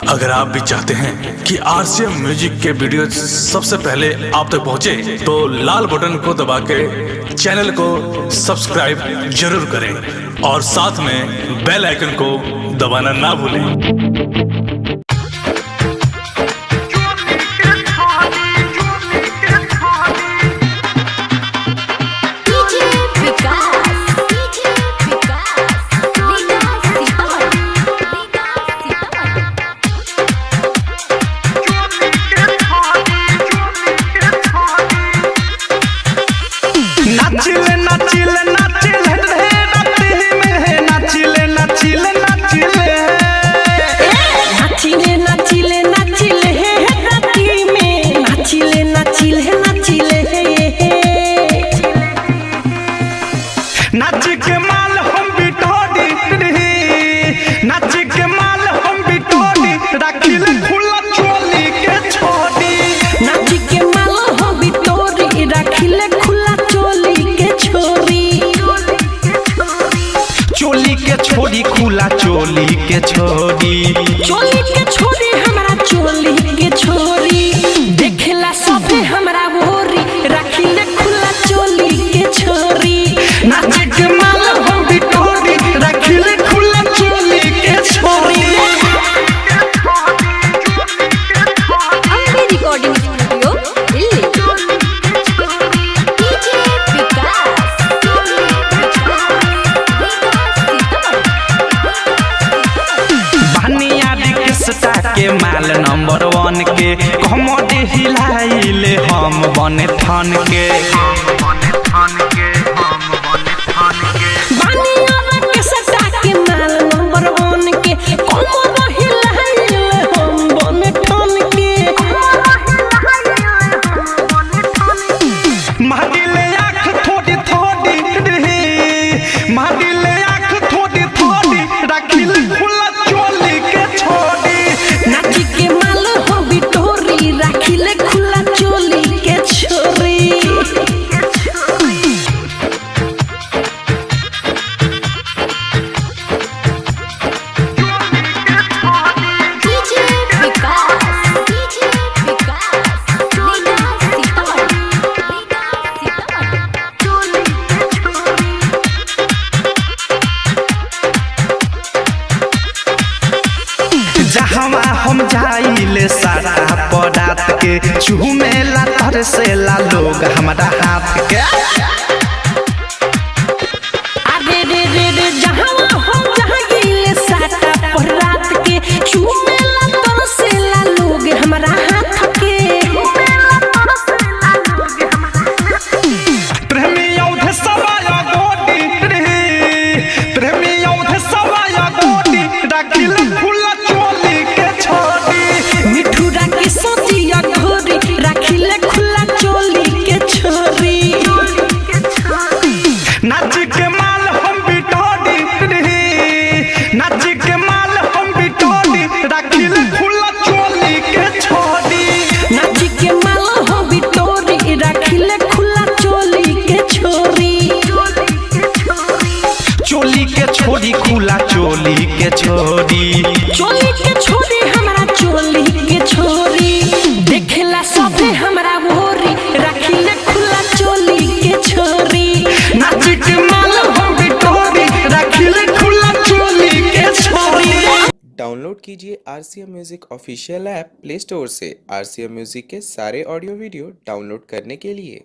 अगर आप भी चाहते हैं कि आरसीएम म्यूजिक के वीडियो सबसे पहले आप तक पहुंचे, तो लाल बटन को दबा के चैनल को सब्सक्राइब जरूर करें और साथ में बेल आइकन को दबाना ना भूलें। नाच के माल हम बिटोरी नाच के माल हम बिटोरी रखिले खुला चोली के छोड़ी नाच के माल हम बिटोरी रखिले खुला चोली के छोरी चोली के छोड़ी खुला चोली के छोड़ी चोली के छोरी हमरा चोली के छोरी देखला सबे हमरा गोरी रखिले खुला चोली के छोरी नाच के माल हम बिटोरी रखिले खुला चोली के छोड़ी। Ambe recording studio Delhi. DJ Vikas Baniya रिक्शा के माल नंबर 1 के कमोडी हिलाइले हम बने थान के बानिया के सटा के माल नंबर 1 के कोमर हिलाइले हम बने ठन के मादिले आँख थोड़ी थोड़ी मादिले आँख थोड़ी थोड़ी रखिले खुला चोली के छोड़ी नाच के माल हो बिटोरी रखिले खुला चोली के छोरी डीजे विकास जहवा हम जाइले सारा परात के चूमेला तरसेला लोग हमारा हाथ के अरे रे रे रे जहां हम जाइले साटा पर रात के चूमेला तरसेला लोग हमरा हाथ के प्रेमी औध सवाया गोटी प्रेमी औध सवाया गोटी रखिले खुला चोली के छोड़ी मिठूरा के सोचिया घोरी रखिले खुला चोली के छोरी नाच के माल हम बिटोरी नाच के माल हम बिटोरी रखिले खुला चोली के छोड़ी नाच के माल हो बिटोरी रखिले खुला चोली के छोरी चोली के छोड़ी खुला चोली के छोड़ी चोली के छोरी हमरा चोली के छोरी देखला सबे हमरा गोरी रखिले खुला चोली के छोरी नाच के माल हम बिटोरी रखिले खुला चोली के छोड़ी। डाउनलोड कीजिए RCM music official app play store से। आरसीएम म्यूजिक के सारे ऑडियो वीडियो डाउनलोड करने के लिए